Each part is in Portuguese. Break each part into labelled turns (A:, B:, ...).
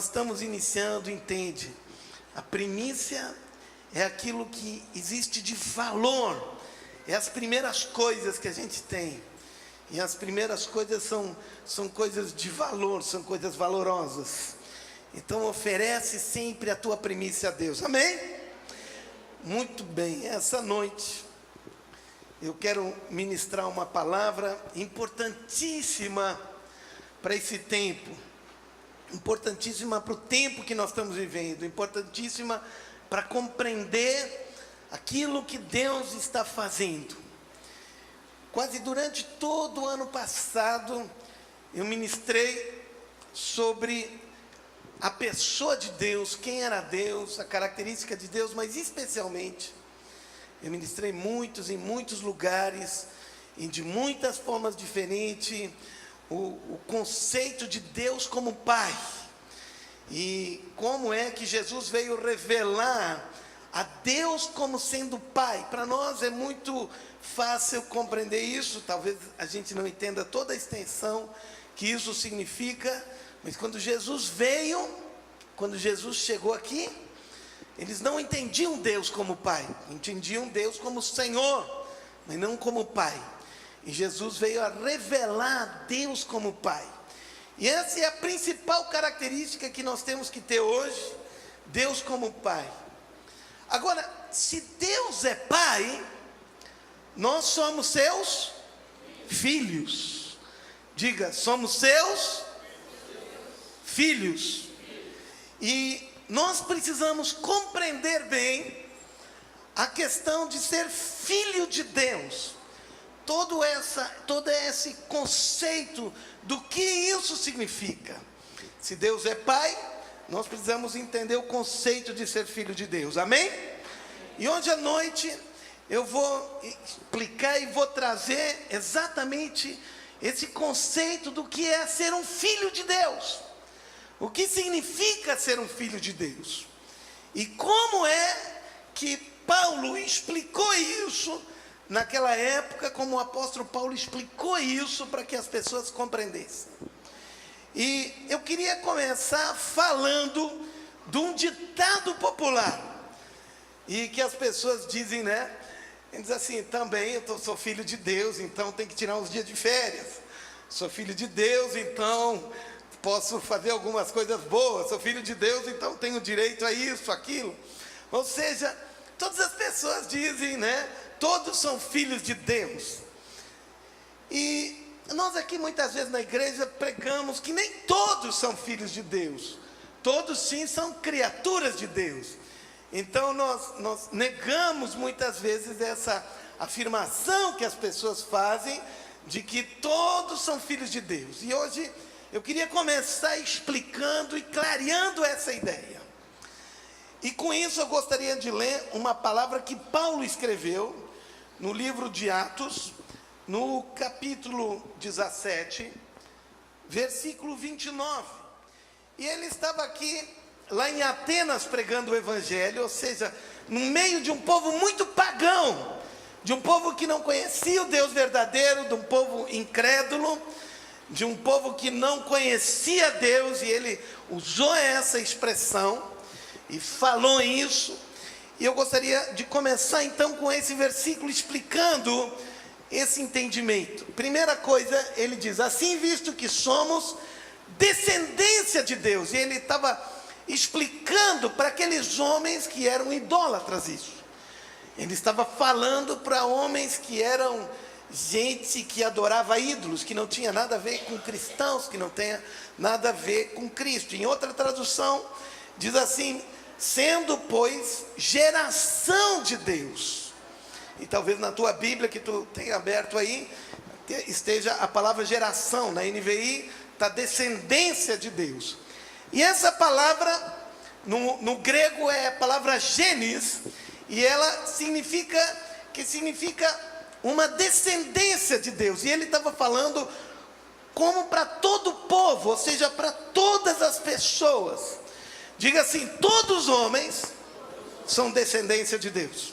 A: nós estamos iniciando, entende? A primícia é aquilo que existe de valor, é as primeiras coisas que a gente tem. E as primeiras coisas são coisas de valor, são coisas valorosas. Então oferece sempre a tua primícia a Deus, amém? Muito bem, essa noite eu quero ministrar uma palavra importantíssima para esse tempo, importantíssima para o tempo que nós estamos vivendo, importantíssima para compreender aquilo que Deus está fazendo. Quase durante todo o ano passado, eu ministrei sobre a pessoa de Deus, quem era Deus, a característica de Deus, mas especialmente, eu ministrei em muitos lugares, e de muitas formas diferentes, o conceito de Deus como Pai. E como é que Jesus veio revelar a Deus como sendo Pai. Para nós é muito fácil compreender isso, talvez a gente não entenda toda a extensão que isso significa, mas quando Jesus veio, quando Jesus chegou aqui, eles não entendiam Deus como Pai, entendiam Deus como Senhor, mas não como Pai. E Jesus veio a revelar Deus como Pai. E essa é a principal característica que nós temos que ter hoje, Deus como Pai. Agora, se Deus é Pai, nós somos seus filhos. Diga, somos seus filhos. E nós precisamos compreender bem a questão de ser filho de Deus. Todo esse conceito do que isso significa. Se Deus é Pai, nós precisamos entender o conceito de ser filho de Deus, amém? E hoje à noite eu vou explicar e vou trazer exatamente esse conceito do que é ser um filho de Deus. O que significa ser um filho de Deus? E como é que Paulo explicou isso naquela época, como o apóstolo Paulo explicou isso para que as pessoas compreendessem. E eu queria começar falando de um ditado popular, e que as pessoas dizem, né? Diz assim, também eu sou filho de Deus, então tem que tirar uns dias de férias. Sou filho de Deus, então posso fazer algumas coisas boas. Sou filho de Deus, então tenho direito a isso, aquilo. Ou seja, todas as pessoas dizem, né? Todos são filhos de Deus. E nós aqui muitas vezes na igreja pregamos que nem todos são filhos de Deus. Todos sim são criaturas de Deus. Então nós negamos muitas vezes essa afirmação que as pessoas fazem de que todos são filhos de Deus. E hoje eu queria começar explicando e clareando essa ideia. E com isso eu gostaria de ler uma palavra que Paulo escreveu no livro de Atos, no capítulo 17, versículo 29. E ele estava aqui, lá em Atenas, pregando o evangelho, ou seja, no meio de um povo muito pagão, de um povo que não conhecia o Deus verdadeiro, de um povo incrédulo, de um povo que não conhecia Deus, e ele usou essa expressão e falou isso. E eu gostaria de começar então com esse versículo explicando esse entendimento. Primeira coisa, ele diz, assim visto que somos descendência de Deus. E ele estava explicando para aqueles homens que eram idólatras isso. Ele estava falando para homens que eram gente que adorava ídolos, que não tinha nada a ver com cristãos, que não tenha nada a ver com Cristo. Em outra tradução, diz assim, sendo, pois, geração de Deus. E talvez na tua Bíblia que tu tenha aberto aí, esteja a palavra geração. Na NVI está descendência de Deus. E essa palavra, no grego é a palavra genes, e ela significa uma descendência de Deus. E ele estava falando como para todo o povo, ou seja, para todas as pessoas. Diga assim, todos os homens são descendência de Deus.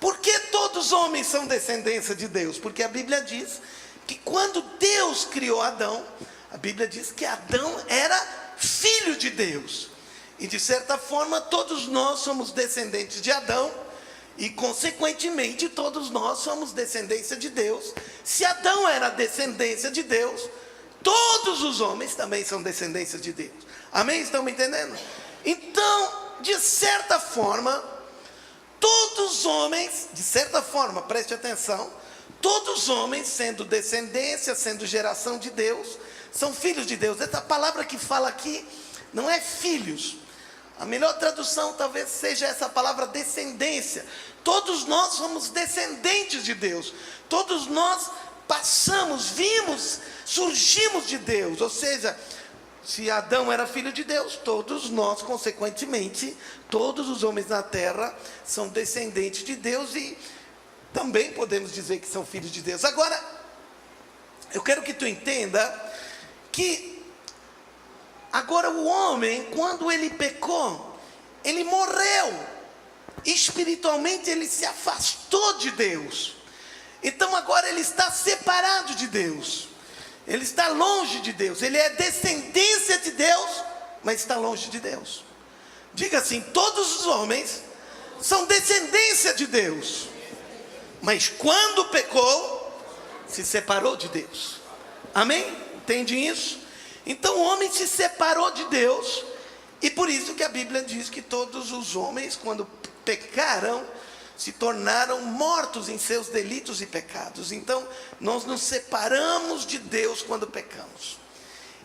A: Por que todos os homens são descendência de Deus? Porque a Bíblia diz que quando Deus criou Adão, a Bíblia diz que Adão era filho de Deus. E de certa forma, todos nós somos descendentes de Adão, e consequentemente, todos nós somos descendência de Deus. Se Adão era descendência de Deus, todos os homens também são descendência de Deus. Amém? Estão me entendendo? Então, de certa forma, todos os homens, de certa forma, preste atenção, todos os homens, sendo descendência, sendo geração de Deus, são filhos de Deus. Essa palavra que fala aqui não é filhos. A melhor tradução talvez seja essa palavra descendência. Todos nós somos descendentes de Deus. Todos nós passamos, vimos, surgimos de Deus. Ou seja, se Adão era filho de Deus, todos nós, consequentemente, todos os homens na terra são descendentes de Deus e também podemos dizer que são filhos de Deus. Agora, eu quero que tu entenda que agora o homem, quando ele pecou, ele morreu. Espiritualmente ele se afastou de Deus. Então agora ele está separado de Deus. Ele está longe de Deus. Ele é descendência de Deus, mas está longe de Deus. Diga assim: todos os homens são descendência de Deus, mas quando pecou, se separou de Deus. Amém? Entende isso? Então o homem se separou de Deus, e por isso que a Bíblia diz que todos os homens, quando pecaram, se tornaram mortos em seus delitos e pecados. Então nós nos separamos de Deus quando pecamos.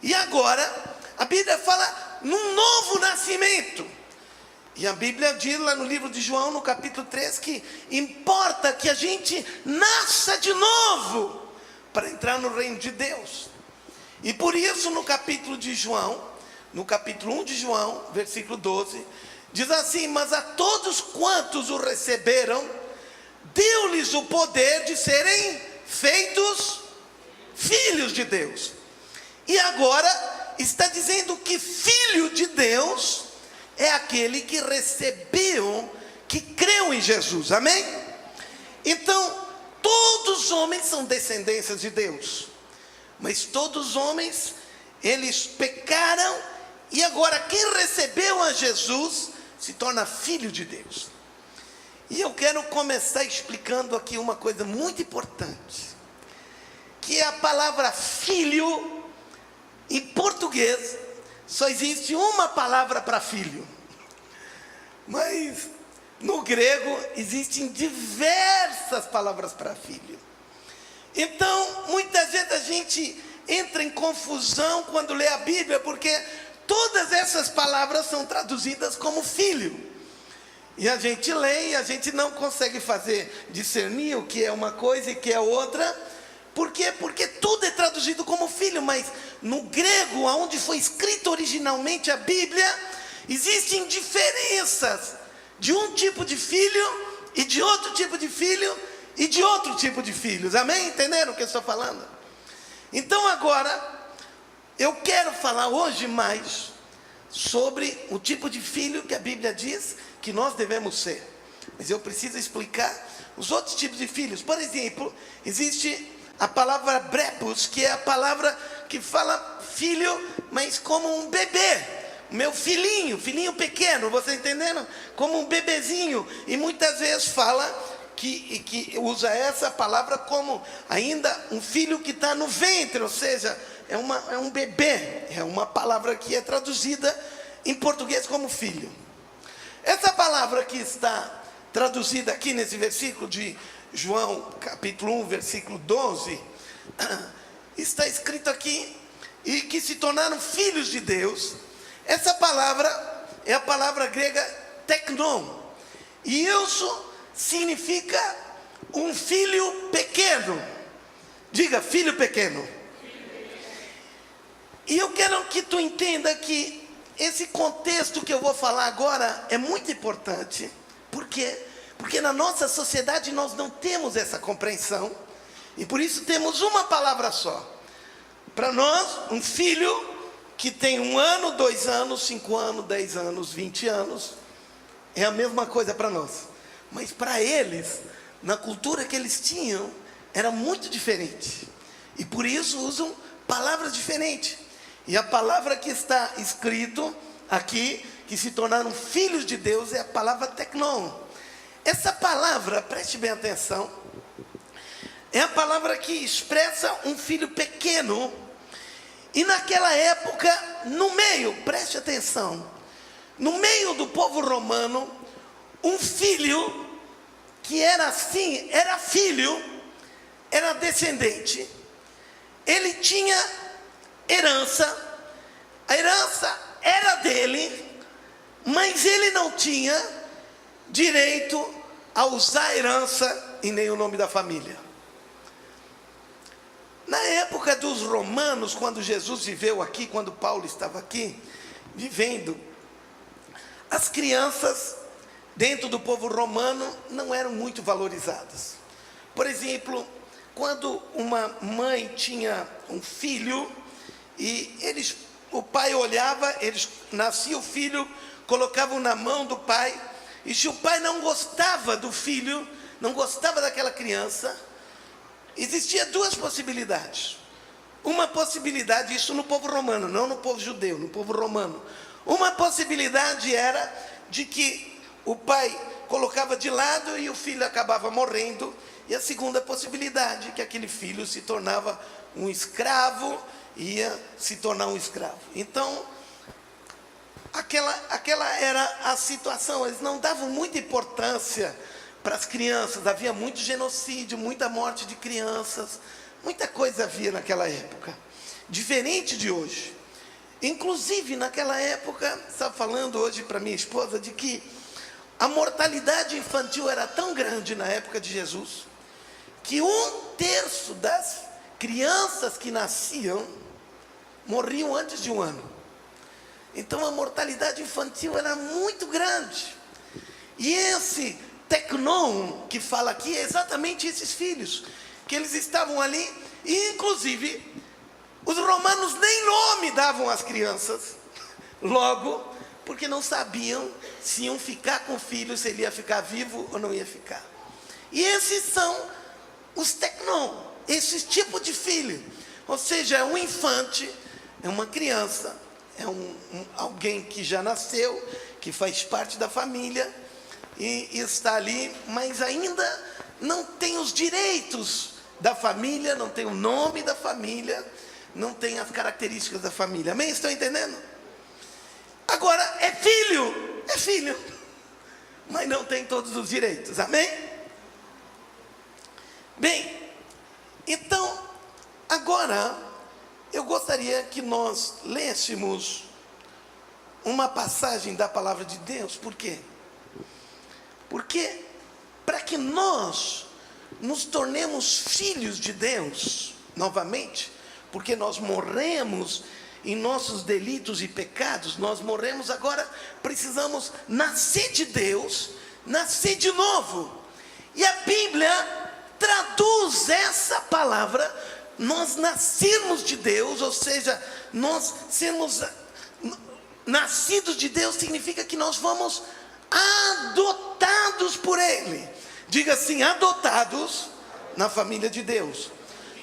A: E agora a Bíblia fala num novo nascimento. E a Bíblia diz lá no livro de João, no capítulo 3, que importa que a gente nasça de novo para entrar no reino de Deus. E por isso no capítulo de João, no capítulo 1 de João, versículo 12, diz assim: mas a todos quantos o receberam, deu-lhes o poder de serem feitos filhos de Deus. E agora está dizendo que filho de Deus é aquele que recebeu, que creu em Jesus. Amém? Então, todos os homens são descendências de Deus, mas todos os homens, eles pecaram, e agora quem recebeu a Jesus se torna filho de Deus. E eu quero começar explicando aqui uma coisa muito importante, que é a palavra filho. Em português só existe uma palavra para filho, mas no grego existem diversas palavras para filho. Então muitas vezes a gente entra em confusão quando lê a Bíblia, porque todas essas palavras são traduzidas como filho, e a gente lê e a gente não consegue discernir o que é uma coisa e o que é outra. Por quê? Porque tudo é traduzido como filho, mas no grego, onde foi escrito originalmente a Bíblia, existem diferenças de um tipo de filho e de outro tipo de filho e de outro tipo de filhos. Amém? Entenderam o que eu estou falando? Então agora eu quero falar hoje mais sobre o tipo de filho que a Bíblia diz que nós devemos ser. Mas eu preciso explicar os outros tipos de filhos. Por exemplo, existe a palavra brepos, que é a palavra que fala filho, mas como um bebê. Meu filhinho pequeno, você entendendo? Como um bebezinho. E muitas vezes fala que usa essa palavra como ainda um filho que está no ventre, ou seja, é um bebê. É uma palavra que é traduzida em português como filho. Essa palavra que está traduzida aqui nesse versículo de João capítulo 1, versículo 12, está escrito aqui, e que se tornaram filhos de Deus. Essa palavra é a palavra grega teknon, e isso significa um filho pequeno. Diga, filho pequeno. E eu quero que tu entenda que esse contexto que eu vou falar agora é muito importante. Por quê? Porque na nossa sociedade nós não temos essa compreensão, e por isso temos uma palavra só. Para nós, um filho que tem 1 ano, 2 anos, 5 anos, 10 anos, 20 anos, é a mesma coisa para nós. Mas para eles, na cultura que eles tinham, era muito diferente. E por isso usam palavras diferentes. E a palavra que está escrito aqui, que se tornaram filhos de Deus, é a palavra teknon. Essa palavra, preste bem atenção, é a palavra que expressa um filho pequeno. E naquela época, no meio, preste atenção, no meio do povo romano, um filho que era assim, era filho, era descendente, ele tinha herança, a herança era dele, mas ele não tinha direito a usar a herança e nem o nome da família. Na época dos romanos, quando Jesus viveu aqui, quando Paulo estava aqui, vivendo, as crianças dentro do povo romano não eram muito valorizadas. Por exemplo, quando uma mãe tinha um filho, e o pai olhava, nascia o filho, colocavam na mão do pai, e se o pai não gostava do filho, não gostava daquela criança, existia duas possibilidades. Uma possibilidade, isso no povo romano, não no povo judeu, no povo romano. Uma possibilidade era de que o pai colocava de lado e o filho acabava morrendo. E a segunda possibilidade, que aquele filho se tornava um escravo, ia se tornar um escravo. Então, aquela era a situação. Eles não davam muita importância para as crianças. Havia muito genocídio, muita morte de crianças, muita coisa havia naquela época, diferente de hoje. Inclusive naquela época, estava falando hoje para minha esposa de que a mortalidade infantil era tão grande na época de Jesus, que 1/3 das crianças que nasciam morriam antes de um ano. Então a mortalidade infantil era muito grande. E esse teknon que fala aqui é exatamente esses filhos, que eles estavam ali, e inclusive os romanos nem nome davam às crianças, logo, porque não sabiam se iam ficar com o filho, se ele ia ficar vivo ou não ia ficar. E esses são os teknon, esse tipo de filho, ou seja, é um infante, é uma criança, é alguém que já nasceu, que faz parte da família, e está ali, mas ainda não tem os direitos da família, não tem o nome da família, não tem as características da família. Amém? Estão entendendo? Agora, é filho, mas não tem todos os direitos. Amém? Bem, então, agora, eu gostaria que nós lêssemos uma passagem da palavra de Deus. Por quê? Porque para que nós nos tornemos filhos de Deus, novamente, porque nós morremos em nossos delitos e pecados, nós morremos agora, precisamos nascer de Deus, nascer de novo. E a Bíblia traduz essa palavra, nós nascermos de Deus, ou seja, nós sermos nascidos de Deus, significa que nós vamos adotados por Ele. Diga assim, adotados na família de Deus.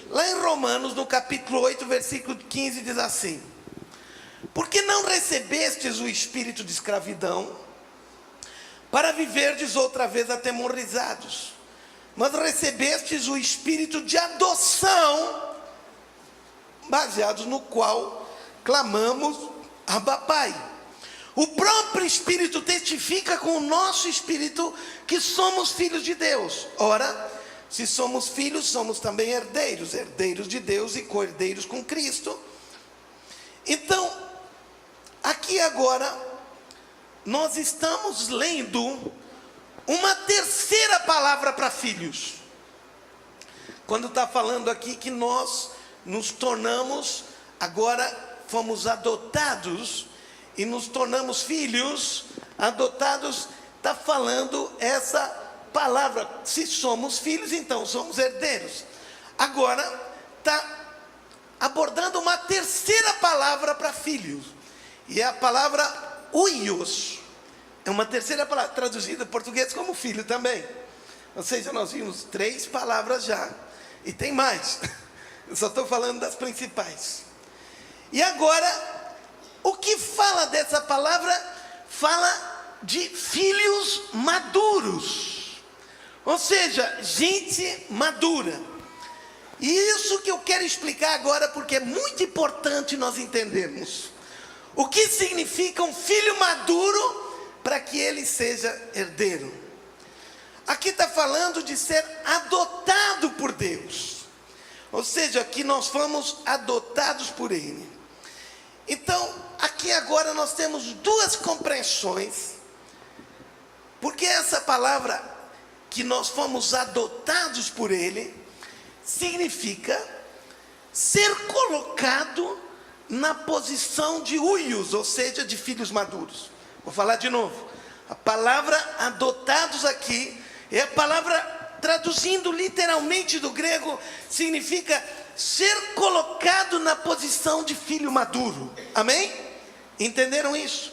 A: Lá em Romanos, no capítulo 8, versículo 15, diz assim: porque não recebestes o espírito de escravidão, para viverdes outra vez atemorizados, mas recebestes o espírito de adoção, baseados no qual clamamos, Abba, Pai. O próprio Espírito testifica com o nosso espírito que somos filhos de Deus. Ora, se somos filhos, somos também herdeiros, herdeiros de Deus e co-herdeiros com Cristo. Então, aqui agora, nós estamos lendo uma terceira palavra para filhos. Quando está falando aqui que nós nos tornamos, agora fomos adotados e nos tornamos filhos, adotados, está falando essa palavra. Se somos filhos, então somos herdeiros. Agora, está abordando uma terceira palavra para filhos, e é a palavra huios. É uma terceira palavra, traduzida em português como filho também. Ou seja, nós vimos 3 palavras já, e tem mais. Eu só estou falando das principais. E agora, o que fala dessa palavra? Fala de filhos maduros, ou seja, gente madura. E isso que eu quero explicar agora, porque é muito importante nós entendermos o que significa um filho maduro para que ele seja herdeiro. Aqui está falando de ser adotado por Deus, ou seja, que nós fomos adotados por Ele. Então, aqui agora nós temos duas compreensões, porque essa palavra que nós fomos adotados por Ele significa ser colocado na posição de huios, ou seja, de filhos maduros. Vou falar de novo. A palavra adotados aqui é a palavra, traduzindo literalmente do grego, significa ser colocado na posição de filho maduro. Amém? Entenderam isso?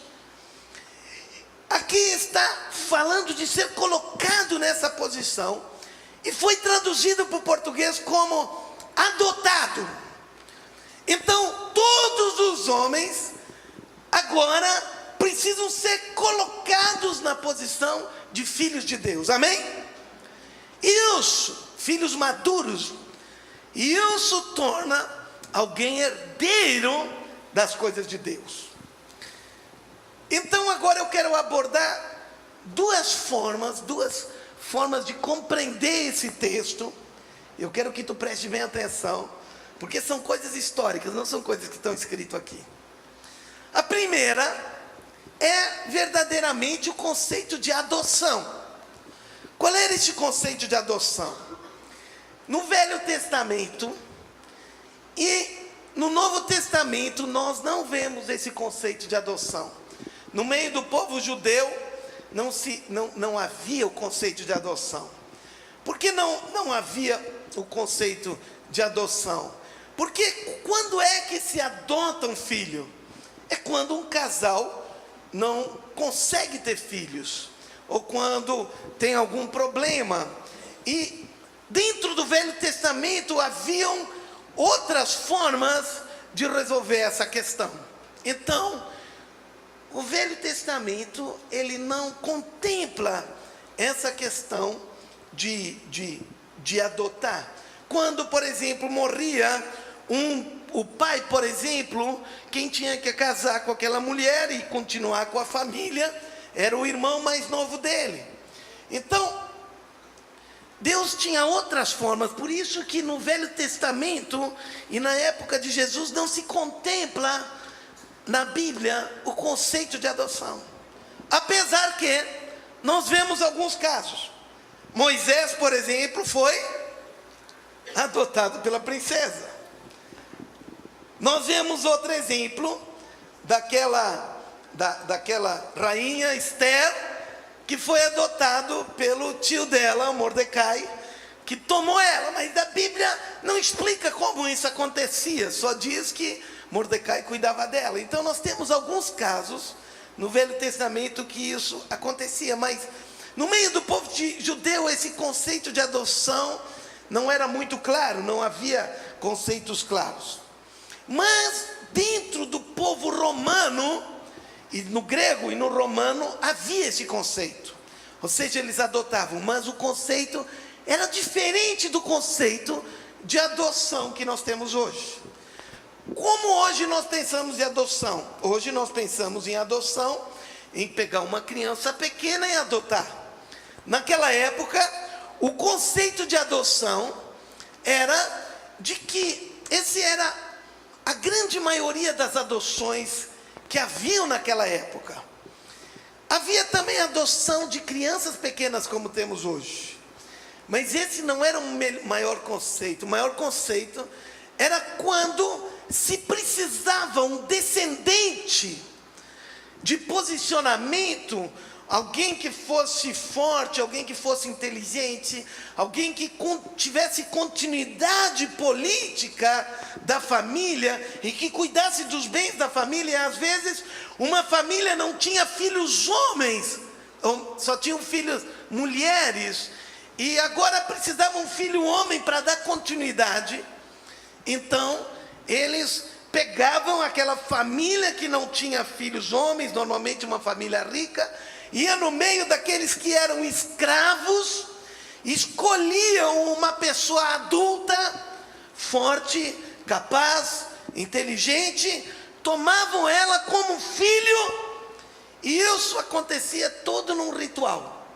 A: Aqui está falando de ser colocado nessa posição, e foi traduzido para o português como adotado. Então, todos os homens agora precisam ser colocados na posição de filhos de Deus. Amém? Isso, filhos maduros, isso torna alguém herdeiro das coisas de Deus. Então agora eu quero abordar duas formas de compreender esse texto. Eu quero que tu preste bem atenção, porque são coisas históricas, não são coisas que estão escritas aqui. A primeira é verdadeiramente o conceito de adoção. Qual era esse conceito de adoção? No Velho Testamento e no Novo Testamento nós não vemos esse conceito de adoção. No meio do povo judeu não havia o conceito de adoção. Por que não havia o conceito de adoção? Porque quando é que se adota um filho? É quando um casal não consegue ter filhos, ou quando tem algum problema. E dentro do Velho Testamento haviam outras formas de resolver essa questão. Então, o Velho Testamento, ele não contempla essa questão de adotar. Quando, por exemplo, morria o pai, por exemplo, quem tinha que casar com aquela mulher e continuar com a família era o irmão mais novo dele. Então, Deus tinha outras formas, por isso que no Velho Testamento e na época de Jesus não se contempla na Bíblia o conceito de adoção. Apesar que nós vemos alguns casos. Moisés, por exemplo, foi adotado pela princesa. Nós vemos outro exemplo daquela rainha Esther, que foi adotado pelo tio dela, Mordecai, que tomou ela, mas a Bíblia não explica como isso acontecia, só diz que Mordecai cuidava dela. Então nós temos alguns casos no Velho Testamento que isso acontecia, mas no meio do povo judeu esse conceito de adoção não era muito claro, não havia conceitos claros. Mas dentro do povo romano, e no grego e no romano, havia esse conceito. Ou seja, eles adotavam, mas o conceito era diferente do conceito de adoção que nós temos hoje. Como hoje nós pensamos em adoção? Hoje nós pensamos em adoção, em pegar uma criança pequena e adotar. Naquela época, o conceito de adoção era de que esse era a grande maioria das adoções que haviam naquela época. Havia também adoção de crianças pequenas como temos hoje. Mas esse não era o maior conceito. O maior conceito era quando se precisava um descendente de posicionamento, alguém que fosse forte, alguém que fosse inteligente, alguém que tivesse continuidade política da família e que cuidasse dos bens da família. E às vezes uma família não tinha filhos homens, só tinham filhos mulheres, e agora precisava um filho homem para dar continuidade. Então eles pegavam aquela família que não tinha filhos homens, normalmente uma família rica, ia no meio daqueles que eram escravos, escolhiam uma pessoa adulta, forte, capaz, inteligente, tomavam ela como filho, e isso acontecia todo num ritual.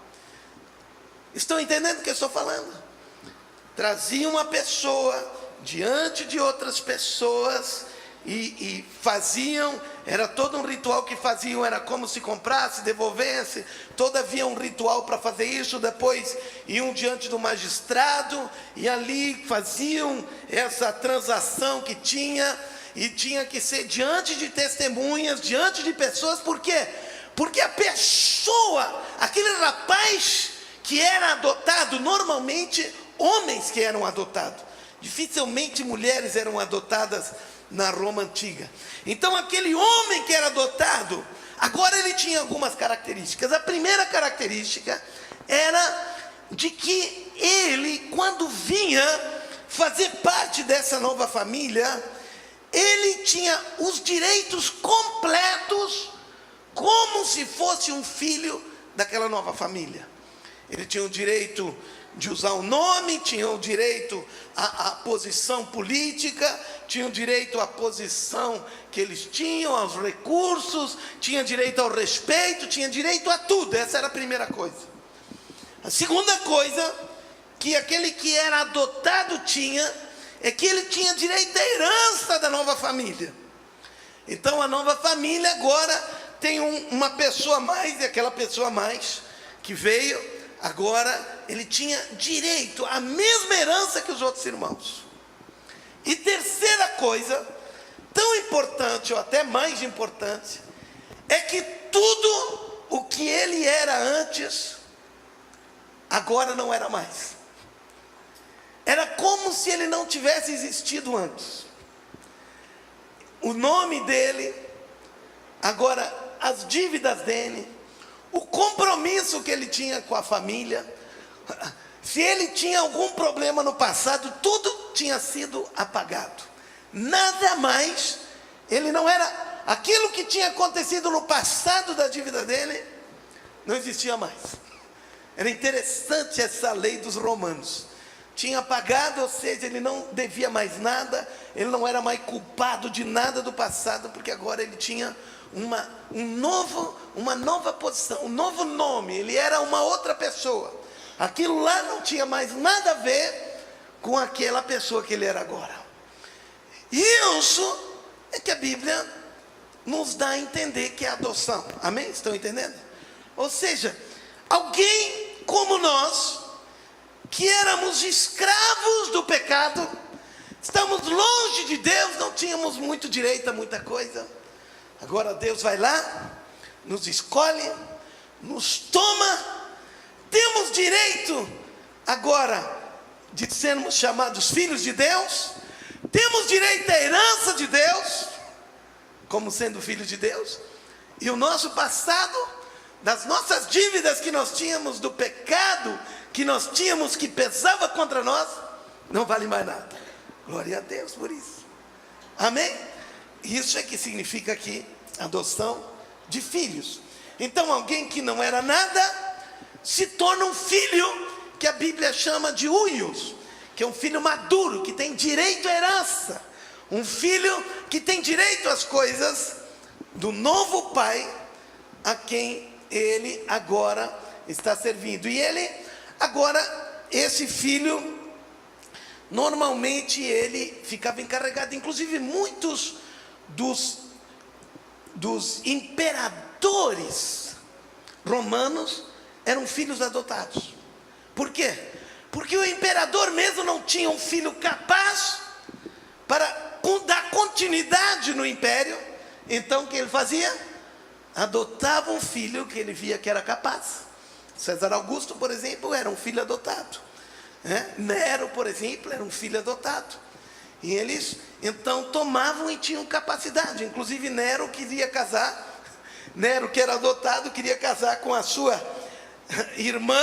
A: Estão entendendo o que eu estou falando? Traziam uma pessoa diante de outras pessoas e faziam, era todo um ritual que faziam, era como se comprasse, devolvesse, todo havia um ritual para fazer isso. Depois iam diante do magistrado e ali faziam essa transação que tinha, e tinha que ser diante de testemunhas, diante de pessoas. Por quê? Porque a pessoa, aquele rapaz que era adotado, normalmente homens que eram adotados, dificilmente mulheres eram adotadas na Roma antiga. Então aquele homem que era adotado, agora ele tinha algumas características. A primeira característica era de que ele, quando vinha fazer parte dessa nova família, ele tinha os direitos completos, como se fosse um filho daquela nova família. Ele tinha o direito de usar o nome, tinha o direito à posição política, tinha o direito à posição que eles tinham, aos recursos, tinha direito ao respeito, tinha direito a tudo. Essa era a primeira coisa. A segunda coisa que aquele que era adotado tinha, é que ele tinha direito à herança da nova família. Então a nova família agora tem uma pessoa a mais, e aquela pessoa a mais que veio, agora ele tinha direito à mesma herança que os outros irmãos. E terceira coisa, tão importante ou até mais importante, é que tudo o que ele era antes, agora não era mais. Era como se ele não tivesse existido antes. O nome dele, agora as dívidas dele, o compromisso que ele tinha com a família, se ele tinha algum problema no passado, tudo tinha sido apagado. Nada mais, ele não era, aquilo que tinha acontecido no passado da dívida dele, não existia mais. Era interessante essa lei dos romanos. Tinha apagado, ou seja, ele não devia mais nada, ele não era mais culpado de nada do passado, porque agora ele tinha uma nova posição, um novo nome, ele era uma outra pessoa. Aquilo lá não tinha mais nada a ver com aquela pessoa que ele era agora. E isso é que a Bíblia nos dá a entender que é adoção. Amém? Estão entendendo? Ou seja, alguém como nós, que éramos escravos do pecado, estamos longe de Deus, não tínhamos muito direito a muita coisa. Agora Deus vai lá, nos escolhe, nos toma, temos direito agora de sermos chamados filhos de Deus, temos direito à herança de Deus, como sendo filhos de Deus, e o nosso passado, das nossas dívidas que nós tínhamos, do pecado que nós tínhamos, que pesava contra nós, não vale mais nada. Glória a Deus por isso. Amém? Isso é que significa aqui adoção de filhos. Então alguém que não era nada se torna um filho, que a Bíblia chama de huios, que é um filho maduro, que tem direito à herança, um filho que tem direito às coisas do novo pai a quem ele agora está servindo. E ele agora, esse filho, normalmente ele ficava encarregado, inclusive muitos dos imperadores romanos eram filhos adotados. Por quê? Porque o imperador mesmo não tinha um filho capaz para dar continuidade no império. Então o que ele fazia? Adotava um filho que ele via que era capaz. César Augusto, por exemplo, era um filho adotado. Nero, por exemplo, era um filho adotado. E eles então tomavam e tinham capacidade. Inclusive Nero queria casar. Nero, que era adotado, queria casar com a sua irmã.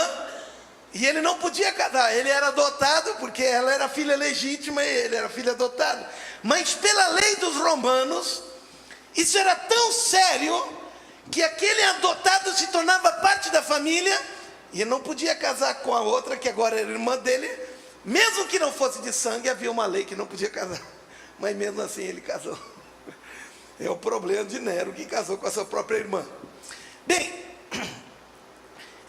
A: E ele não podia casar, ele era adotado, porque ela era filha legítima e ele era filho adotado. Mas pela lei dos romanos, isso era tão sério, que aquele adotado se tornava parte da família, e ele não podia casar com a outra, que agora era irmã dele. Mesmo que não fosse de sangue, havia uma lei que não podia casar. Mas mesmo assim ele casou. É o problema de Nero, que casou com a sua própria irmã. Bem,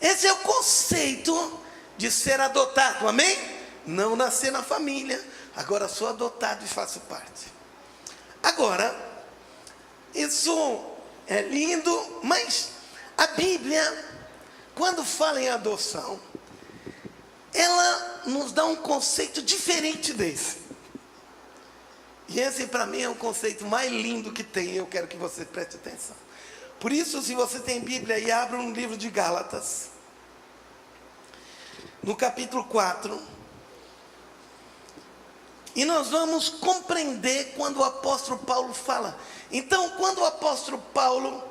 A: esse é o conceito de ser adotado, amém? Não nascer na família, agora sou adotado e faço parte. Agora, isso é lindo, mas a Bíblia, quando fala em adoção, ela nos dá um conceito diferente desse. E esse para mim é o conceito mais lindo que tem, eu quero que você preste atenção. Por isso, se você tem Bíblia aí, abra um livro de Gálatas, no capítulo 4, e nós vamos compreender quando o apóstolo Paulo fala. Então, quando o apóstolo Paulo,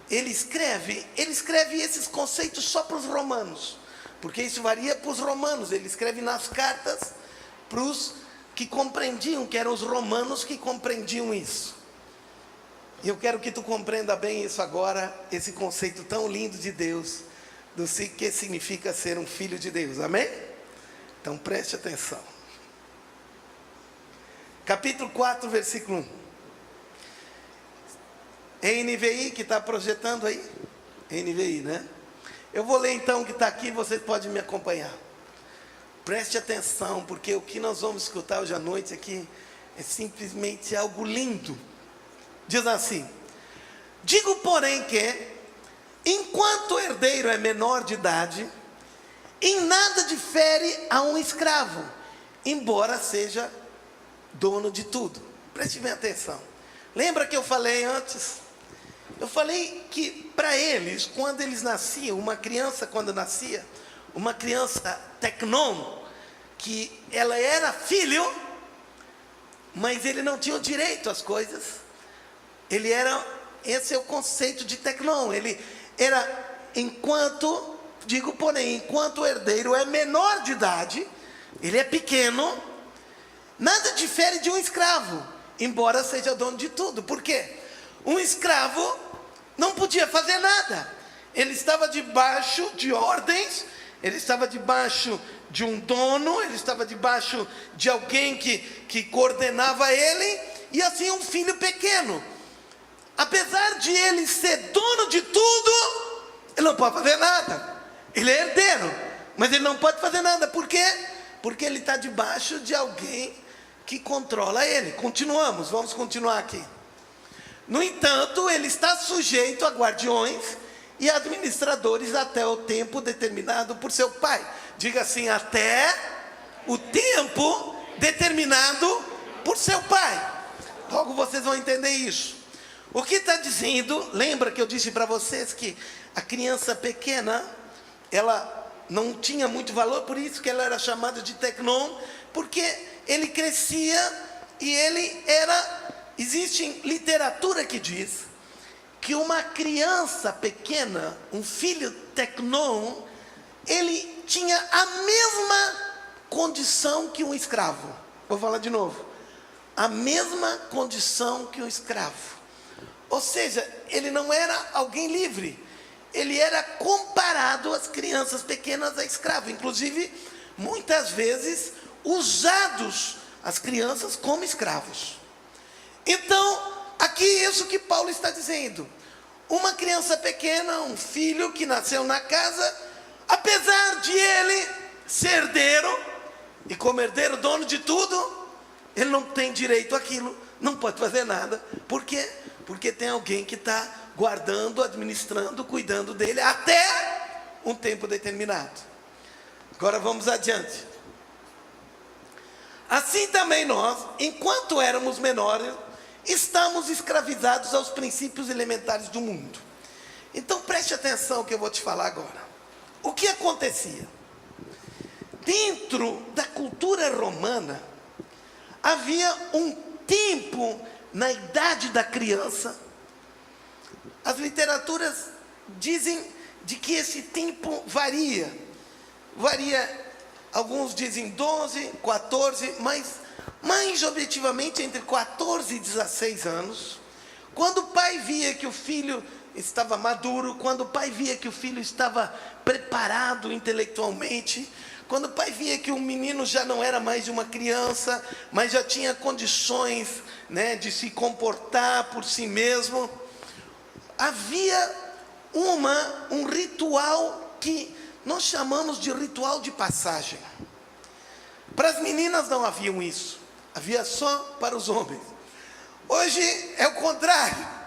A: ele escreve esses conceitos só para os romanos, porque isso varia para os romanos, ele escreve nas cartas para os que compreendiam, que eram os romanos que compreendiam isso. E eu quero que tu compreenda bem isso agora, esse conceito tão lindo de Deus, do que significa ser um filho de Deus, amém? Então preste atenção. Capítulo 4, versículo 1. NVI, que está projetando aí? NVI, né? Eu vou ler então o que está aqui, vocês podem me acompanhar. Preste atenção, porque o que nós vamos escutar hoje à noite aqui é simplesmente algo lindo. Diz assim: digo, porém, que enquanto o herdeiro é menor de idade, em nada difere a um escravo, embora seja dono de tudo. Preste bem atenção. Lembra que eu falei antes? Eu falei que para eles, quando eles nasciam, uma criança quando nascia, uma criança tecnon, que ela era filho, mas ele não tinha o direito às coisas. Ele era, esse é o conceito de tecnon, ele era, enquanto, digo porém, enquanto o herdeiro é menor de idade, ele é pequeno, nada difere de um escravo, embora seja dono de tudo. Por quê? Um escravo não podia fazer nada, ele estava debaixo de ordens, ele estava debaixo de um dono, ele estava debaixo de alguém que coordenava ele, e assim um filho pequeno, apesar de ele ser dono de tudo, ele não pode fazer nada. Ele é herdeiro, mas ele não pode fazer nada. Por quê? Porque ele está debaixo de alguém que controla ele. Continuamos, vamos continuar aqui. No entanto, ele está sujeito a guardiões e administradores até o tempo determinado por seu pai. Diga assim: até o tempo determinado por seu pai. Logo vocês vão entender isso. O que está dizendo, lembra que eu disse para vocês que a criança pequena, ela não tinha muito valor, por isso que ela era chamada de tecnon, porque ele crescia e ele era, existe literatura que diz que uma criança pequena, um filho tecnon, ele tinha a mesma condição que um escravo. Vou falar de novo. A mesma condição que um escravo. Ou seja, ele não era alguém livre. Ele era comparado às crianças pequenas a escravo. Inclusive, muitas vezes, usados as crianças como escravos. Então, aqui é isso que Paulo está dizendo. Uma criança pequena, um filho que nasceu na casa, apesar de ele ser herdeiro, e como herdeiro dono de tudo, ele não tem direito àquilo, não pode fazer nada. Por quê? Porque tem alguém que está guardando, administrando, cuidando dele até um tempo determinado. Agora vamos adiante. Assim também nós, enquanto éramos menores, estamos escravizados aos princípios elementares do mundo. Então preste atenção ao que eu vou te falar agora. O que acontecia? Dentro da cultura romana, havia um tempo na idade da criança. As literaturas dizem de que esse tempo varia varia, alguns dizem 12, 14, mas mais objetivamente entre 14 e 16 anos, quando o pai via que o filho estava maduro, quando o pai via que o filho estava preparado intelectualmente, quando o pai via que o menino já não era mais uma criança, mas já tinha condições, né, de se comportar por si mesmo, havia um ritual que nós chamamos de ritual de passagem. Para as meninas não havia isso, havia só para os homens. Hoje é o contrário.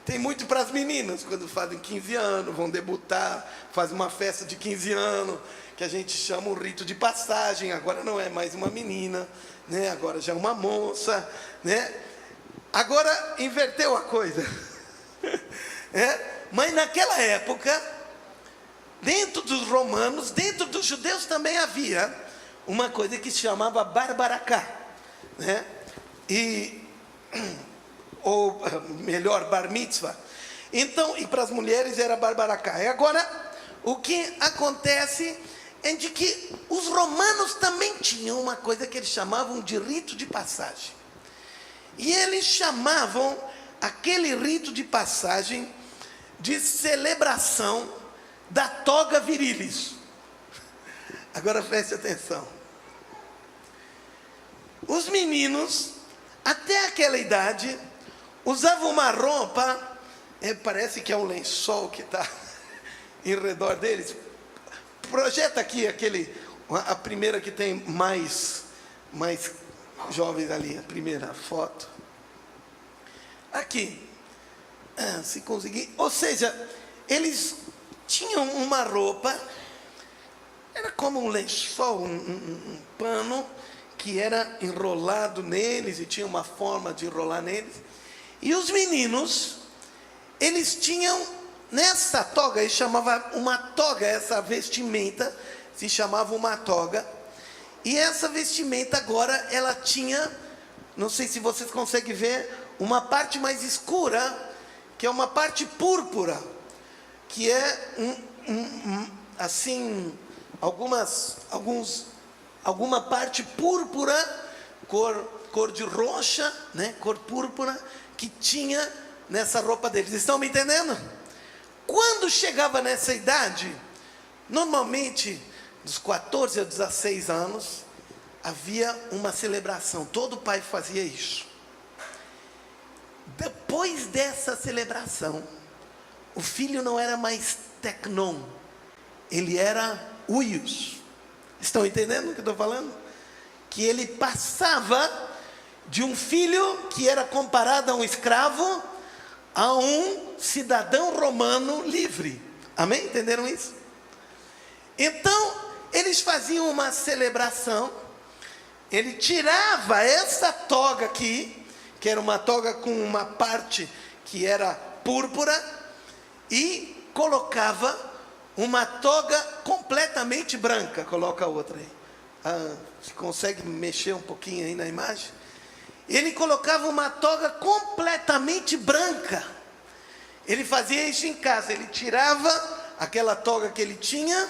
A: Tem muito para as meninas, quando fazem 15 anos, vão debutar, fazem uma festa de 15 anos, que a gente chama um rito de passagem. Agora não é mais uma menina, né? Agora já é uma moça, né? Agora inverteu a coisa. Mas naquela época, dentro dos romanos, dentro dos judeus também havia uma coisa que se chamava barbaracá, né? Ou melhor, bar mitzvah. Então, e para as mulheres era barbaracá. E agora, o que acontece é de que os romanos também tinham uma coisa que eles chamavam de rito de passagem. E eles chamavam aquele rito de passagem de celebração da toga virilis. Agora preste atenção. Os meninos, até aquela idade, usavam uma roupa, parece que é um lençol que está em redor deles. Projeta aqui a primeira que tem mais jovens ali, a primeira foto. Aqui, se conseguir. Ou seja, eles tinham uma roupa, era como um lençol, um pano, que era enrolado neles e tinha uma forma de enrolar neles. E os meninos, eles tinham nessa toga, eles chamavam uma toga, essa vestimenta se chamava uma toga. E essa vestimenta agora, ela tinha, não sei se vocês conseguem ver, uma parte mais escura, que é uma parte púrpura, que é assim, alguma parte púrpura, cor de roxa, né, cor púrpura, que tinha nessa roupa deles. Estão me entendendo? Quando chegava nessa idade, normalmente dos 14 a 16 anos, havia uma celebração. Todo pai fazia isso. Depois dessa celebração, o filho não era mais tecnon, ele era uios. Estão entendendo o que eu estou falando? Que ele passava de um filho que era comparado a um escravo a um cidadão romano livre. Amém? Entenderam isso? Então, eles faziam uma celebração. Ele tirava essa toga aqui, que era uma toga com uma parte que era púrpura, e colocava uma toga completamente branca. Coloca a outra aí. Você consegue mexer um pouquinho aí na imagem? Ele colocava uma toga completamente branca. Ele fazia isso em casa. Ele tirava aquela toga que ele tinha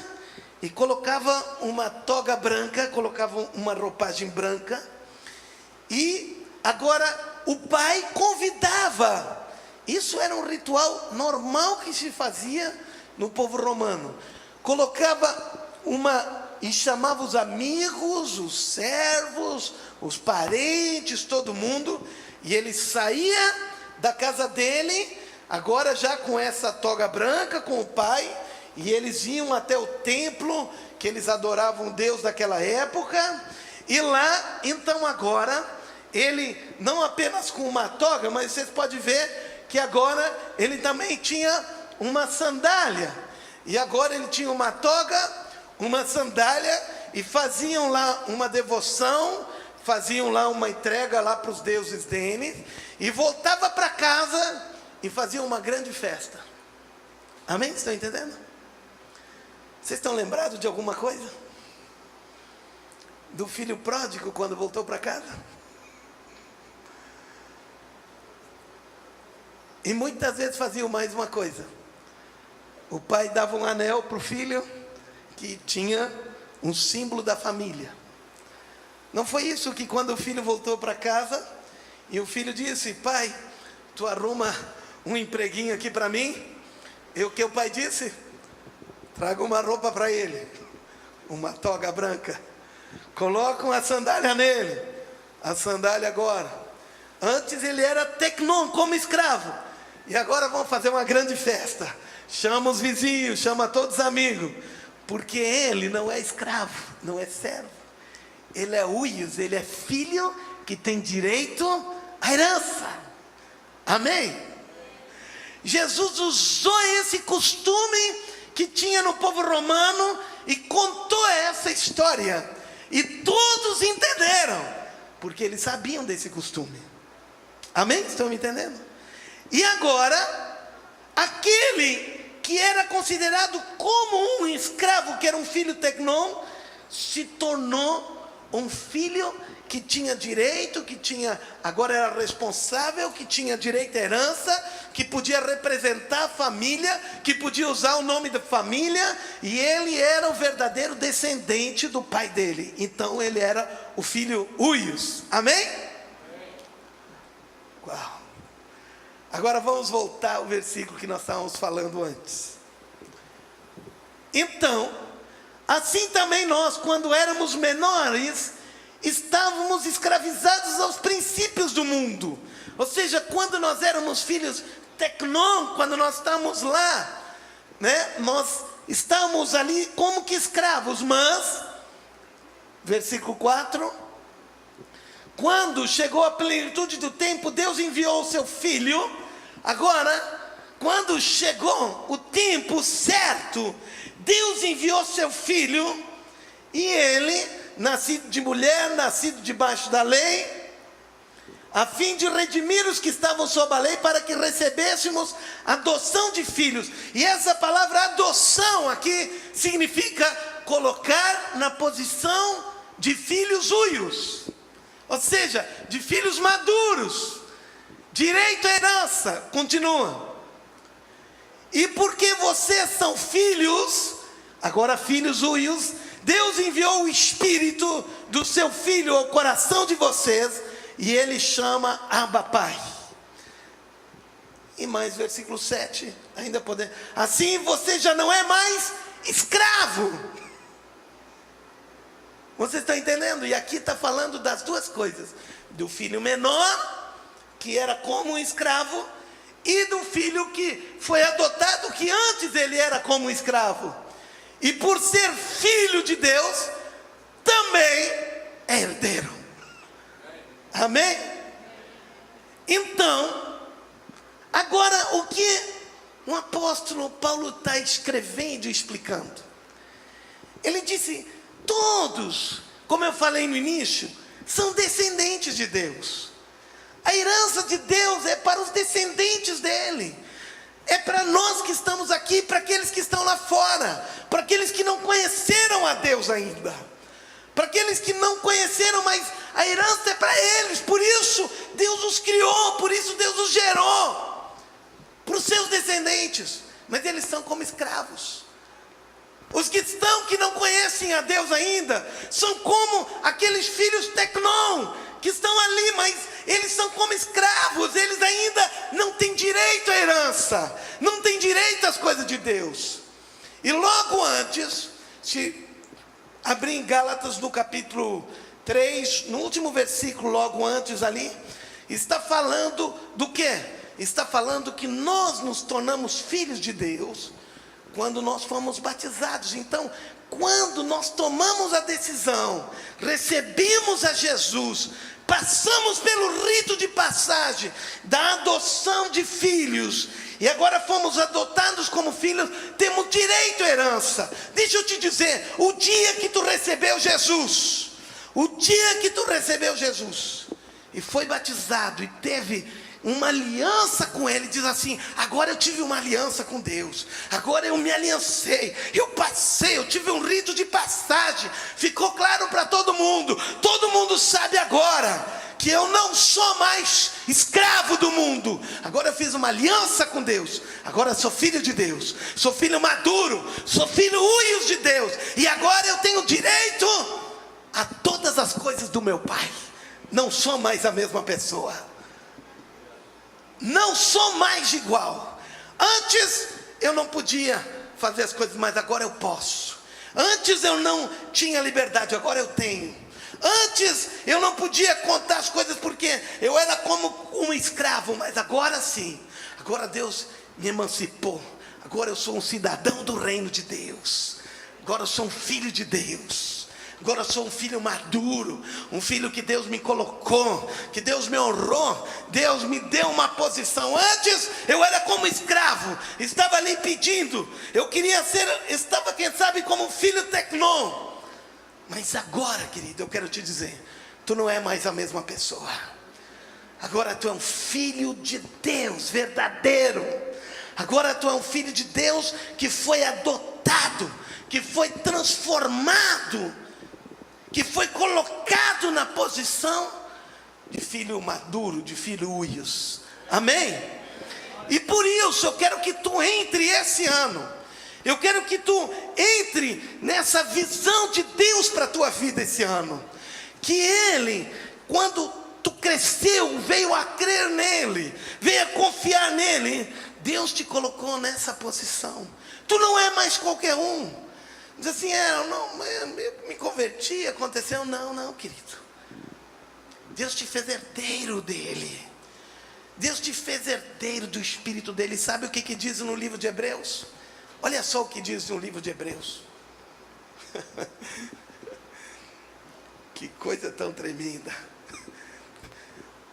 A: e colocava uma toga branca, colocava uma roupagem branca. E agora o pai convidava. Isso era um ritual normal que se fazia no povo romano. Colocava e chamava os amigos, os servos, os parentes, todo mundo, e ele saía da casa dele, agora já com essa toga branca, com o pai, e eles iam até o templo, que eles adoravam Deus daquela época, e lá, então agora, ele, não apenas com uma toga, mas vocês podem ver que agora ele também tinha uma sandália, e agora ele tinha uma toga, uma sandália, e faziam lá uma devoção, faziam lá uma entrega lá para os deuses deles, e voltava para casa e faziam uma grande festa. Amém? Estão entendendo? Vocês estão lembrados de alguma coisa? Do filho pródigo quando voltou para casa? E muitas vezes faziam mais uma coisa. O pai dava um anel para o filho, que tinha um símbolo da família. Não foi isso que quando o filho voltou para casa, e o filho disse: pai, tu arruma um empreguinho aqui para mim? E o que o pai disse? Traga uma roupa para ele, uma toga branca, coloca uma sandália nele, a sandália agora. Antes ele era tecnon, como escravo, e agora vamos fazer uma grande festa, chama os vizinhos, chama todos os amigos, porque ele não é escravo, não é servo, ele é huios, ele é filho que tem direito à herança. Amém? Jesus usou esse costume que tinha no povo romano e contou essa história, e todos entenderam, porque eles sabiam desse costume. Amém? Estão me entendendo? E agora, aquele que era considerado como um escravo, que era um filho tecnon, se tornou um filho que tinha direito, agora era responsável, que tinha direito à herança, que podia representar a família, que podia usar o nome da família, e ele era o verdadeiro descendente do pai dele. Então ele era o filho huios. Amém? Uau! Agora vamos voltar ao versículo que nós estávamos falando antes. Então, assim também nós, quando éramos menores, estávamos escravizados aos princípios do mundo. Ou seja, quando nós éramos filhos tecnon, quando nós estávamos lá, nós estávamos ali como que escravos. Mas, versículo 4, quando chegou a plenitude do tempo, Deus enviou o seu filho. Agora, quando chegou o tempo certo, Deus enviou seu filho, e ele, nascido de mulher, nascido debaixo da lei, a fim de redimir os que estavam sob a lei, para que recebêssemos adoção de filhos. E essa palavra adoção aqui significa colocar na posição de filhos huios, ou seja, de filhos maduros, direito à herança. Continua. E porque vocês são filhos, agora filhos huios, Deus enviou o Espírito do seu Filho ao coração de vocês, e ele chama Abba Pai. E mais versículo 7, ainda podemos. Assim você já não é mais escravo. Você está entendendo? E aqui está falando das duas coisas: do filho menor, que era como um escravo, e do filho que foi adotado, que antes ele era como um escravo. E por ser filho de Deus, também é herdeiro. Amém? Então, agora o que o apóstolo Paulo está escrevendo e explicando? Ele disse: todos, como eu falei no início, são descendentes de Deus. A herança de Deus é para os descendentes dele. É para nós que estamos aqui, para aqueles que estão lá fora, para aqueles que não conheceram a Deus ainda, para aqueles que não conheceram, mas a herança é para eles. Por isso Deus os criou, por isso Deus os gerou, para os seus descendentes. Mas eles são como escravos. Os que não conhecem a Deus ainda, são como aqueles filhos tecnon, que estão ali, mas eles são como escravos. Eles ainda não têm direito à herança, não têm direito às coisas de Deus. E logo antes, se abrir em Gálatas no capítulo 3, no último versículo, logo antes ali, está falando do quê? Está falando que nós nos tornamos filhos de Deus quando nós fomos batizados. Então, quando nós tomamos a decisão, recebemos a Jesus, passamos pelo rito de passagem da adoção de filhos, e agora fomos adotados como filhos, temos direito à herança. Deixa eu te dizer, o dia que tu recebeu Jesus, e foi batizado e teve uma aliança com ele, diz assim: agora eu tive uma aliança com Deus, agora eu me aliancei, eu passei, eu tive um rito de passagem, ficou claro para todo mundo sabe agora que eu não sou mais escravo do mundo. Agora eu fiz uma aliança com Deus. Agora eu sou filho de Deus. Sou filho maduro. Sou filho huios de Deus. E agora eu tenho direito a todas as coisas do meu Pai. Não sou mais a mesma pessoa. Não sou mais igual. Antes eu não podia fazer as coisas, mas agora eu posso. Antes eu não tinha liberdade, agora eu tenho. Antes eu não podia contar as coisas porque eu era como um escravo, mas agora sim. Agora Deus me emancipou. Agora eu sou um cidadão do reino de Deus. Agora eu sou um filho de Deus. Agora eu sou um filho maduro, um filho que Deus me colocou, que Deus me honrou, Deus me deu uma posição. Antes eu era como escravo, estava ali pedindo, eu queria ser, estava quem sabe como um filho tecnô. Mas agora, querido, eu quero te dizer, tu não é mais a mesma pessoa. Agora tu é um filho de Deus verdadeiro. Agora tu é um filho de Deus que foi adotado, que foi transformado, que foi colocado na posição de filho maduro, de filho huios. Amém? E por isso eu quero que tu entre esse ano. Eu quero que tu entre nessa visão de Deus para a tua vida esse ano. Que Ele, quando tu cresceu, veio a crer nele, veio a confiar nele, Deus te colocou nessa posição. Tu não é mais qualquer um. Diz assim, eu me converti, aconteceu. Não, querido. Deus te fez herdeiro dele. Deus te fez herdeiro do Espírito dele. Sabe o que diz no livro de Hebreus? Olha só o que diz no livro de Hebreus. Que coisa tão tremenda.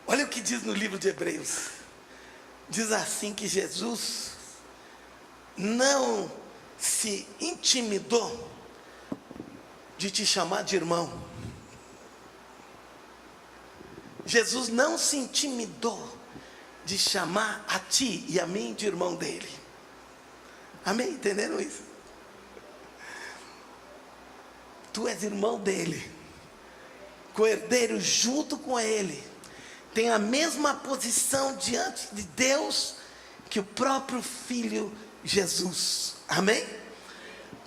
A: Olha o que diz no livro de Hebreus. Diz assim que Jesus não se intimidou de te chamar de irmão. Jesus não se intimidou de chamar a ti e a mim de irmão dele. Amém? Entenderam isso? Tu és irmão dele, co-herdeiro junto com ele, tem a mesma posição diante de Deus que o próprio Filho Jesus. Amém?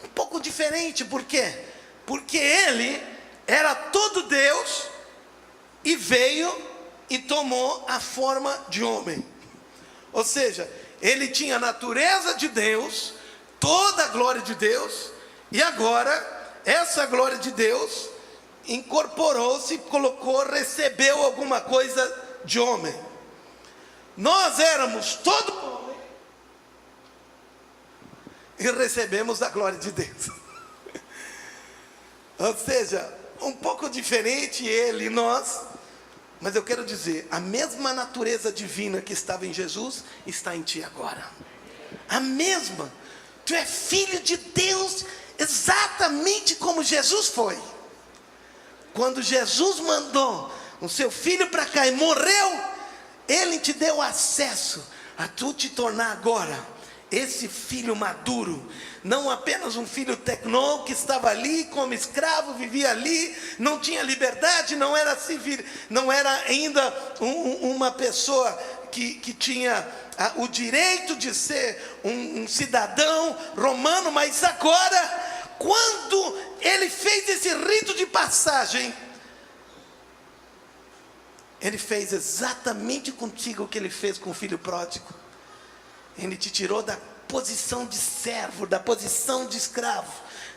A: Um pouco diferente, por quê? Porque ele era todo Deus e veio e tomou a forma de homem. Ou seja, ele tinha a natureza de Deus, toda a glória de Deus, e agora essa glória de Deus incorporou-se, colocou, recebeu alguma coisa de homem. Nós éramos todo homem e recebemos a glória de Deus. Ou seja, um pouco diferente ele e nós, mas eu quero dizer, a mesma natureza divina que estava em Jesus está em ti agora. A mesma. Tu é filho de Deus exatamente como Jesus foi. Quando Jesus mandou o seu filho para cá e morreu, ele te deu acesso a tu te tornar agora esse filho maduro, não apenas um filho tecnô que estava ali como escravo, vivia ali, não tinha liberdade, não era civil, não era ainda uma pessoa que tinha o direito de ser um cidadão romano, mas agora, quando ele fez esse rito de passagem, ele fez exatamente contigo o que ele fez com o filho pródigo. Ele te tirou da posição de servo, da posição de escravo,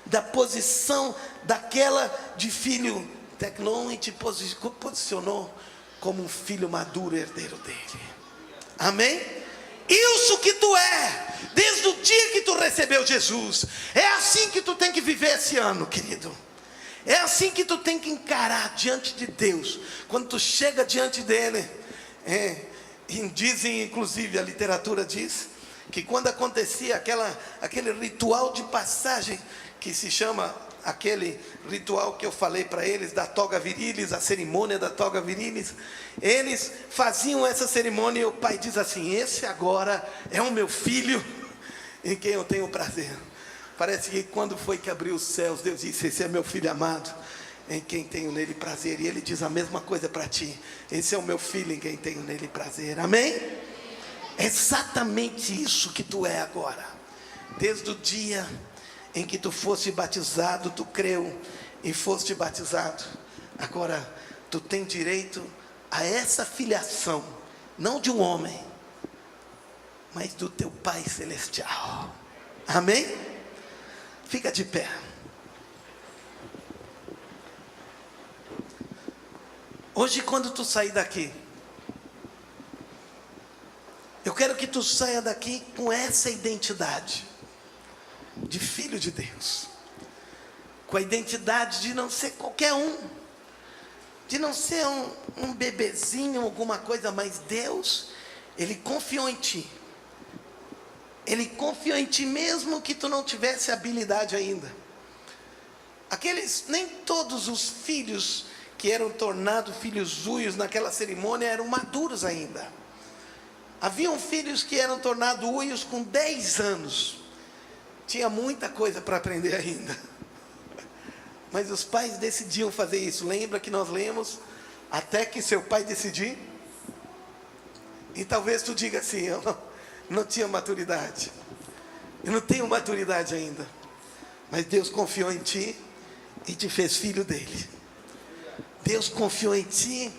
A: da posição daquela de filho tecnô, e te posicionou como um filho maduro, herdeiro dele. Amém? Isso que tu é, desde o dia que tu recebeu Jesus. É assim que tu tem que viver esse ano, querido. É assim que tu tem que encarar diante de Deus. Quando tu chega diante dele, dizem, inclusive a literatura diz, que quando acontecia aquele ritual de passagem, que se chama aquele ritual que eu falei para eles, da toga virilis, a cerimônia da toga virilis, eles faziam essa cerimônia e o pai diz assim: esse agora é o meu filho em quem eu tenho prazer. Parece que quando foi que abriu os céus, Deus disse: esse é meu filho amado, em quem tenho nele prazer. E ele diz a mesma coisa para ti: esse é o meu filho em quem tenho nele prazer. Amém? É exatamente isso que tu é agora. Desde o dia em que tu foste batizado, tu creu e foste batizado. Agora tu tem direito a essa filiação, não de um homem, mas do teu Pai Celestial. Amém? Fica de pé. Hoje, quando tu sair daqui, eu quero que tu saia daqui com essa identidade de filho de Deus, com a identidade de não ser qualquer um, de não ser um bebezinho, alguma coisa, mas Deus, Ele confiou em ti. Ele confiou em ti mesmo que tu não tivesse habilidade ainda. Nem todos os filhos que eram tornados filhos uios naquela cerimônia eram maduros ainda. Haviam filhos que eram tornados uios com 10 anos. Tinha muita coisa para aprender ainda. Mas os pais decidiam fazer isso. Lembra que nós lemos: até que seu pai decidir? E talvez tu diga assim: eu não tinha maturidade. Eu não tenho maturidade ainda. Mas Deus confiou em ti e te fez filho dele. Deus confiou em ti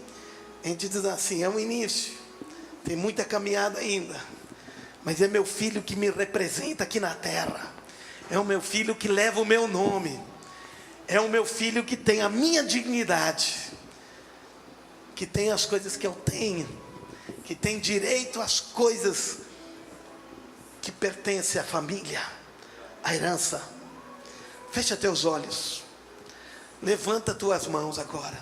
A: e te diz assim: é um início, tem muita caminhada ainda, mas é meu filho que me representa aqui na terra. É o meu filho que leva o meu nome. É o meu filho que tem a minha dignidade, que tem as coisas que eu tenho, que tem direito às coisas que pertencem à família, à herança. Fecha teus olhos. Levanta tuas mãos agora.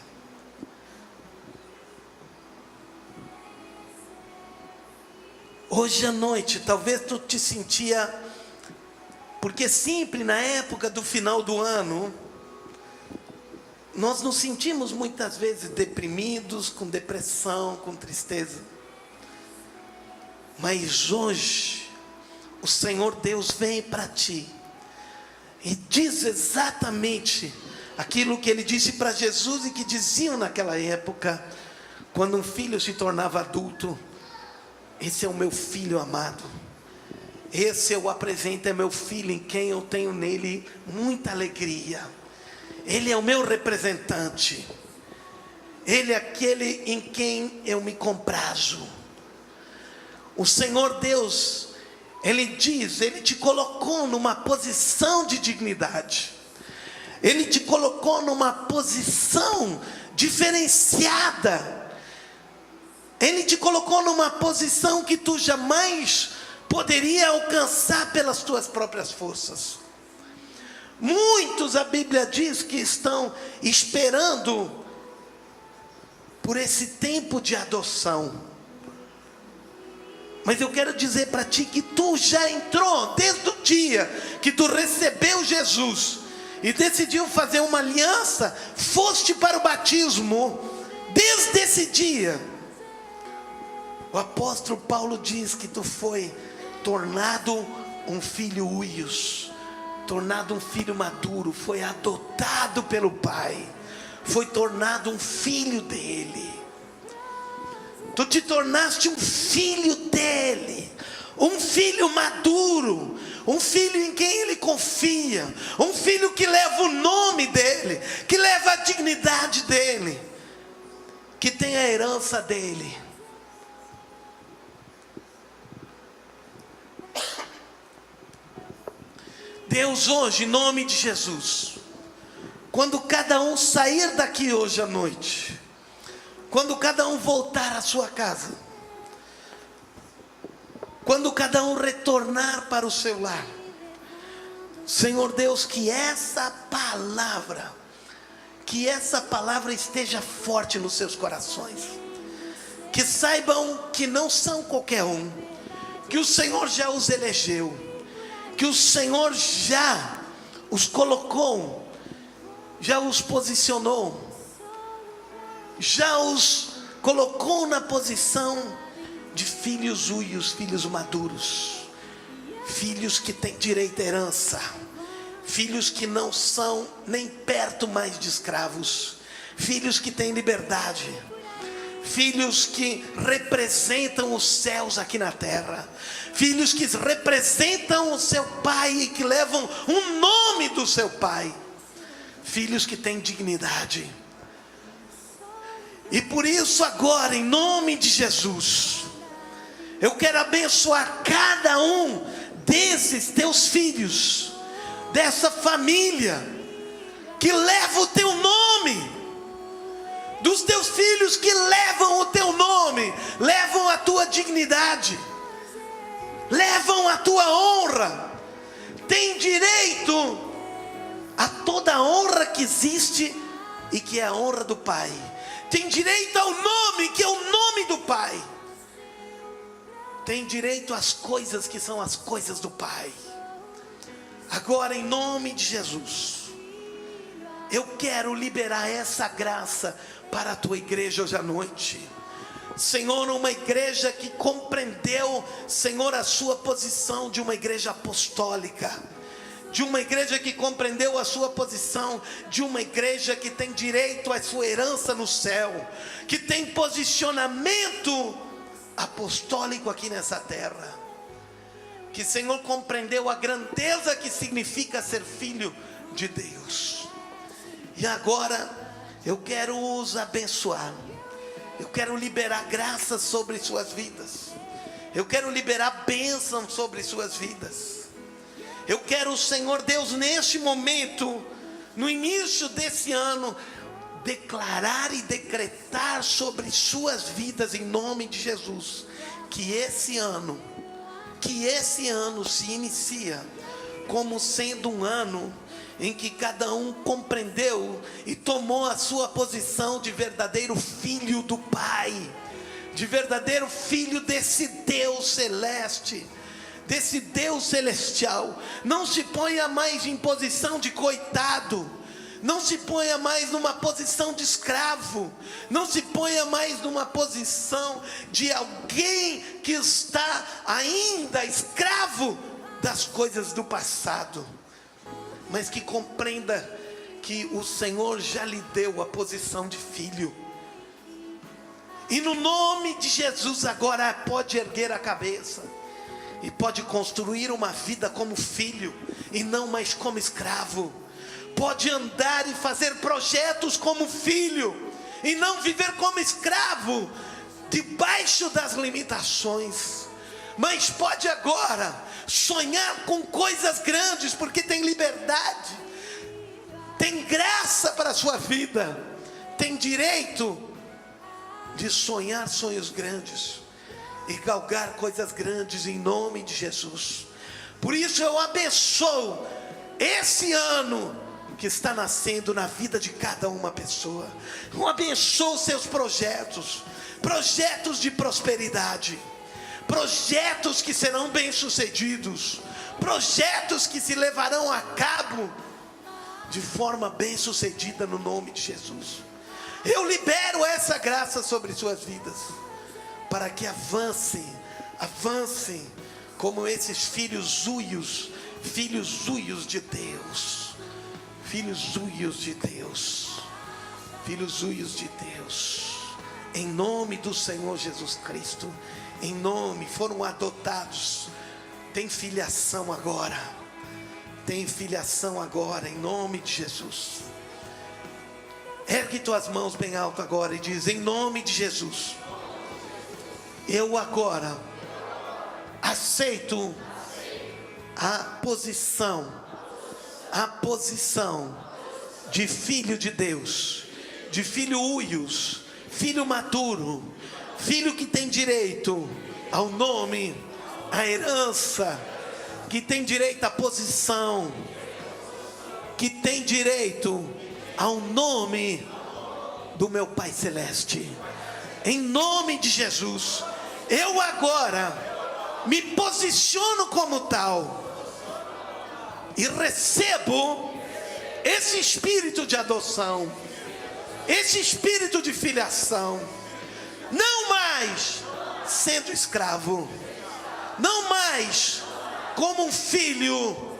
A: Hoje à noite, talvez tu te sentia, porque sempre na época do final do ano, nós nos sentimos muitas vezes deprimidos, com depressão, com tristeza. Mas hoje, o Senhor Deus vem para ti e diz exatamente aquilo que Ele disse para Jesus e que diziam naquela época, quando um filho se tornava adulto: esse é o meu filho amado, esse eu apresento, é meu filho em quem eu tenho nele muita alegria. Ele é o meu representante, Ele é aquele em quem eu me comprazo. O Senhor Deus, Ele diz, Ele te colocou numa posição de dignidade, Ele te colocou numa posição diferenciada, Ele te colocou numa posição que tu jamais poderia alcançar pelas tuas próprias forças. Muitos, a Bíblia diz, que estão esperando por esse tempo de adoção. Mas eu quero dizer para ti que tu já entrou desde o dia que tu recebeu Jesus e decidiu fazer uma aliança, foste para o batismo. Desde esse dia, o apóstolo Paulo diz que tu foi tornado um filho uios, tornado um filho maduro, foi adotado pelo Pai, foi tornado um filho dele. Tu te tornaste um filho dele, um filho maduro, um filho em quem ele confia, um filho que leva o nome dele, que leva a dignidade dele, que tem a herança dele. Deus, hoje, em nome de Jesus, quando cada um sair daqui hoje à noite, quando cada um voltar à sua casa, quando cada um retornar para o seu lar, Senhor Deus, que essa palavra esteja forte nos seus corações, que saibam que não são qualquer um, que o Senhor já os elegeu, que o Senhor já os colocou, já os posicionou, já os colocou na posição de filhos uios, filhos maduros, filhos que têm direito à herança, filhos que não são nem perto mais de escravos, filhos que têm liberdade, filhos que representam os céus aqui na terra, filhos que representam o seu pai e que levam o nome do seu pai, filhos que têm dignidade. E por isso agora, em nome de Jesus, eu quero abençoar cada um desses teus filhos, dessa família que leva o teu nome, dos teus filhos que levam o teu nome, levam a tua dignidade, levam a tua honra, tem direito a toda a honra que existe e que é a honra do Pai, tem direito ao nome que é o nome do Pai, tem direito às coisas que são as coisas do Pai. Agora, em nome de Jesus, eu quero liberar essa graça para a tua igreja hoje à noite. Senhor, uma igreja que compreendeu, Senhor, a sua posição de uma igreja apostólica, de uma igreja que compreendeu a sua posição de uma igreja que tem direito à sua herança no céu, que tem posicionamento apostólico aqui nessa terra, que, Senhor, compreendeu a grandeza que significa ser filho de Deus. E agora eu quero os abençoar, eu quero liberar graça sobre suas vidas, eu quero liberar bênção sobre suas vidas. Eu quero, Senhor Deus, neste momento, no início desse ano, declarar e decretar sobre suas vidas, em nome de Jesus, que esse ano se inicia como sendo um ano em que cada um compreendeu e tomou a sua posição de verdadeiro filho do Pai, de verdadeiro filho desse Deus celeste, desse Deus celestial. Não se ponha mais em posição de coitado, não se ponha mais numa posição de escravo, não se ponha mais numa posição de alguém que está ainda escravo das coisas do passado, mas que compreenda que o Senhor já lhe deu a posição de filho. E no nome de Jesus agora pode erguer a cabeça e pode construir uma vida como filho e não mais como escravo. Pode andar e fazer projetos como filho e não viver como escravo, debaixo das limitações. Mas pode agora sonhar com coisas grandes, porque tem liberdade, tem graça para a sua vida, tem direito de sonhar sonhos grandes e galgar coisas grandes em nome de Jesus. Por isso eu abençoo esse ano que está nascendo na vida de cada uma pessoa. Eu abençoo seus projetos, projetos de prosperidade, projetos que serão bem-sucedidos, projetos que se levarão a cabo de forma bem-sucedida no nome de Jesus. Eu libero essa graça sobre suas vidas, para que avancem como esses filhos uios de Deus, filhos uios de Deus, filhos uios de Deus, em nome do Senhor Jesus Cristo, em nome, foram adotados, tem filiação agora, em nome de Jesus. Ergue tuas mãos bem alto agora e diz: em nome de Jesus, eu agora aceito a posição de filho de Deus, de filho uios, filho maduro, filho que tem direito ao nome, à herança, que tem direito à posição, que tem direito ao nome do meu Pai Celeste. Em nome de Jesus, eu agora me posiciono como tal e recebo esse espírito de adoção, esse espírito de filiação, não mais sendo escravo, não mais como um filho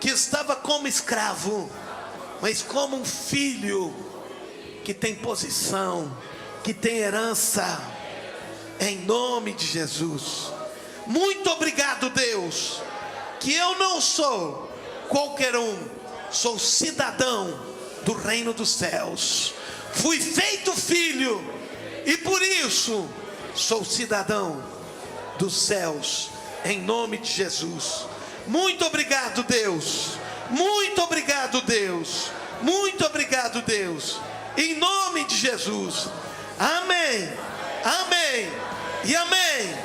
A: que estava como escravo, mas como um filho que tem posição, que tem herança, em nome de Jesus. Muito obrigado, Deus, que eu não sou qualquer um, sou cidadão do reino dos céus, fui feito filho, e por isso sou cidadão dos céus, em nome de Jesus. Muito obrigado, Deus, muito obrigado, Deus, muito obrigado, Deus, em nome de Jesus. Amém, amém e amém.